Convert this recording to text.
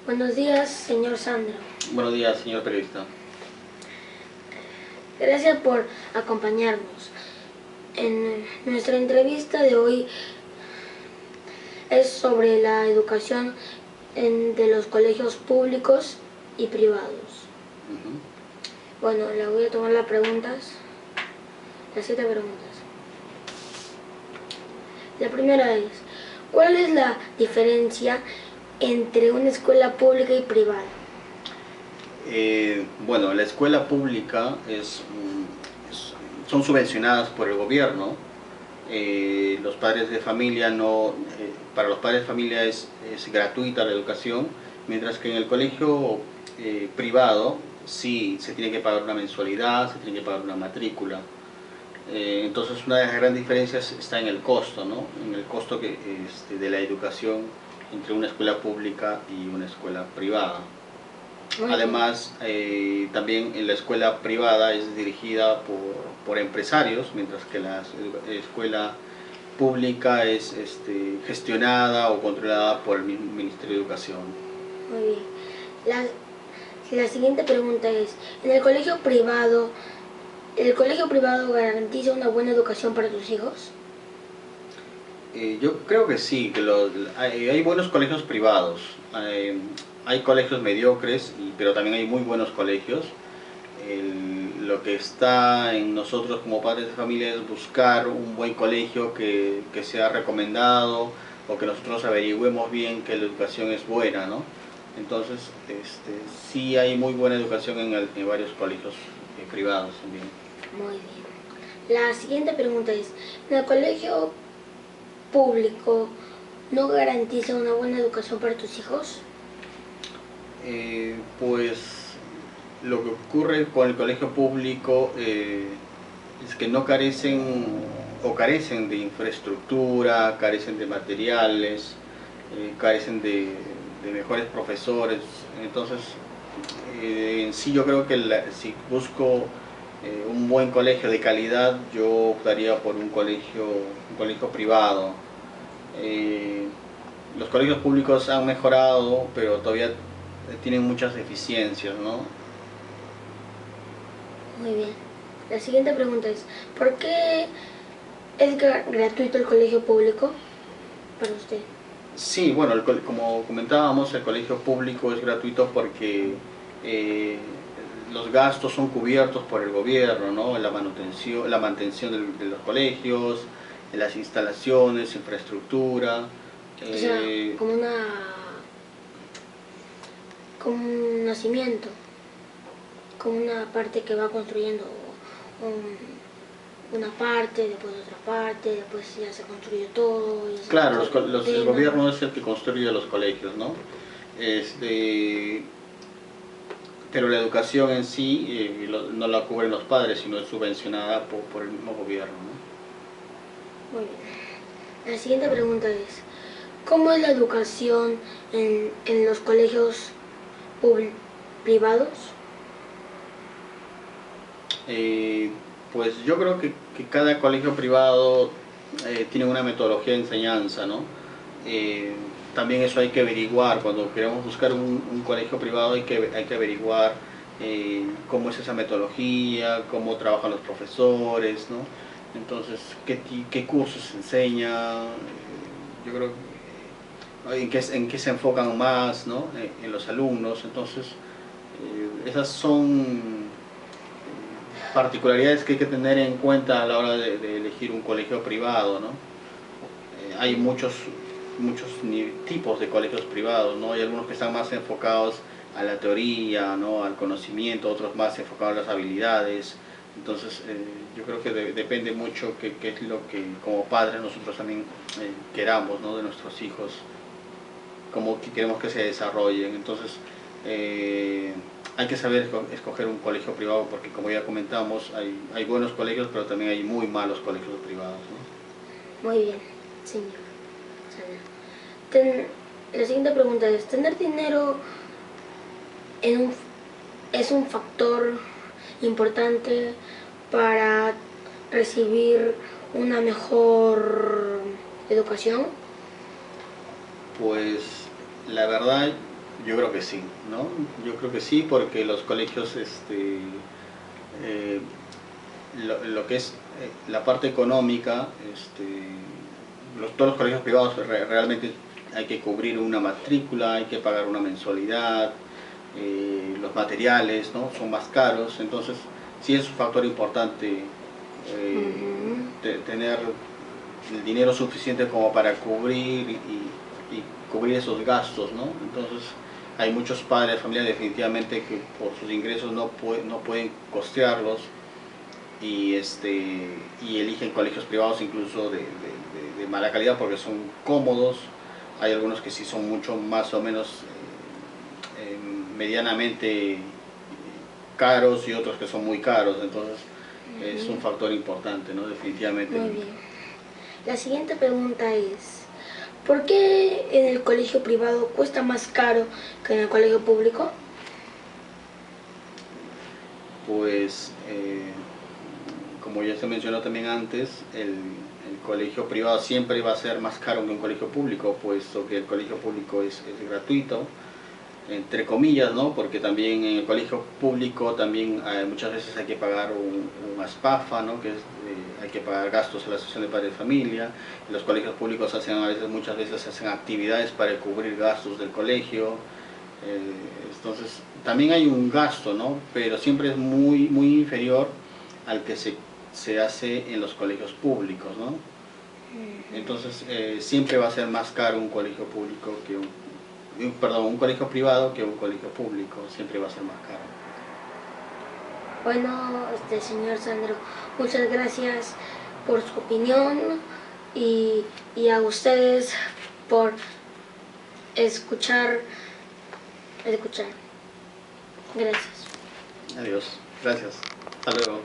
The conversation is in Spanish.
Buenos días, señor Sandro. Buenos días, señor periodista. Gracias por acompañarnos. En nuestra entrevista de hoy es sobre la educación de los colegios públicos y privados. Bueno, le voy a tomar las 7 preguntas. La primera es, ¿cuál es la diferencia entre una escuela pública y privada? Bueno, la escuela pública son subvencionadas por el gobierno. Los padres de familia para los padres de familia es gratuita la educación, mientras que en el colegio privado sí se tiene que pagar una mensualidad, se tiene que pagar una matrícula. Entonces una de las grandes diferencias está en el costo, ¿no? En el costo de la educación entre una escuela pública y una escuela privada. Además, también en la escuela privada es dirigida por empresarios, mientras que la escuela pública es gestionada o controlada por el mismo Ministerio de Educación. Muy bien. La siguiente pregunta es, ¿el colegio privado garantiza una buena educación para tus hijos? Yo creo que sí, que hay buenos colegios privados. Hay colegios mediocres, pero también hay muy buenos colegios. Lo que está en nosotros como padres de familia es buscar un buen colegio que sea recomendado, o que nosotros averigüemos bien que la educación es buena, ¿no? Entonces, sí hay muy buena educación en varios colegios privados también. Muy bien. La siguiente pregunta es, ¿el colegio público no garantiza una buena educación para tus hijos? Pues lo que ocurre con el colegio público es que no carecen de infraestructura, carecen de materiales, carecen de mejores profesores. Entonces, en sí yo creo que si busco un buen colegio de calidad, yo optaría por un colegio privado. Los colegios públicos han mejorado, pero todavía tienen muchas deficiencias, ¿no? Muy bien. La siguiente pregunta es, ¿por qué es gratuito el colegio público para usted? Sí, bueno, como comentábamos, el colegio público es gratuito porque los gastos son cubiertos por el gobierno, ¿no? La mantención de los colegios, las instalaciones, infraestructura. O sea, como un nacimiento, como una parte que va construyendo una parte, después otra parte, después ya se construye todo. Claro, el gobierno es el que construye los colegios, ¿no? Pero la educación en sí no la cubren los padres, sino es subvencionada por el mismo gobierno, ¿no? Muy bien. La siguiente pregunta es, ¿cómo es la educación en los colegios privados? Pues yo creo que cada colegio privado tiene una metodología de enseñanza, ¿no? También eso hay que averiguar. Cuando queremos buscar un colegio privado hay que averiguar cómo es esa metodología, cómo trabajan los profesores, ¿no? Entonces, qué cursos se enseña. Yo creo en qué se enfocan más, ¿no? En los alumnos. Entonces, esas son particularidades que hay que tener en cuenta a la hora de elegir un colegio privado, ¿no? Hay muchos tipos de colegios privados, ¿no? Hay algunos que están más enfocados a la teoría, ¿no? Al conocimiento, otros más enfocados a las habilidades. Entonces, yo creo que depende mucho qué es lo que como padres nosotros también queramos, ¿no? De nuestros hijos, cómo queremos que se desarrollen. Entonces, hay que saber escoger un colegio privado, porque como ya comentamos, hay buenos colegios, pero también hay muy malos colegios privados, ¿no? Muy bien, señor. La siguiente pregunta es, ¿tener dinero es un factor importante para recibir una mejor educación? Pues la verdad, Yo creo que sí, ¿no? Yo creo que sí, porque los colegios, lo que es la parte económica, todos los colegios privados realmente hay que cubrir una matrícula, hay que pagar una mensualidad, los materiales, ¿no? Son más caros, entonces sí es un factor importante tener el dinero suficiente como para cubrir y cubrir esos gastos, ¿no? Entonces hay muchos padres de familia definitivamente que por sus ingresos no pueden costearlos y eligen colegios privados incluso de mala calidad porque son cómodos. Hay algunos que sí son mucho más o menos medianamente caros y otros que son muy caros, entonces es un factor importante, ¿no? Definitivamente. Muy bien. La siguiente pregunta es, ¿por qué en el colegio privado cuesta más caro que en el colegio público? Pues, como ya se mencionó también antes, el colegio privado siempre va a ser más caro que un colegio público, puesto que el colegio público es gratuito, entre comillas, ¿no? Porque también en el colegio público también muchas veces hay que pagar un ASPAFA, ¿no? Que es, hay que pagar gastos a la asociación de padres de familia. En los colegios públicos muchas veces hacen actividades para cubrir gastos del colegio. Entonces también hay un gasto, ¿no? Pero siempre es muy inferior al que se hace en los colegios públicos, ¿no? Entonces siempre va a ser más caro un colegio público que un colegio privado que un colegio público, siempre va a ser más caro. Bueno, señor Sandro, muchas gracias por su opinión y a ustedes por escuchar. Gracias. Adiós, gracias, hasta luego.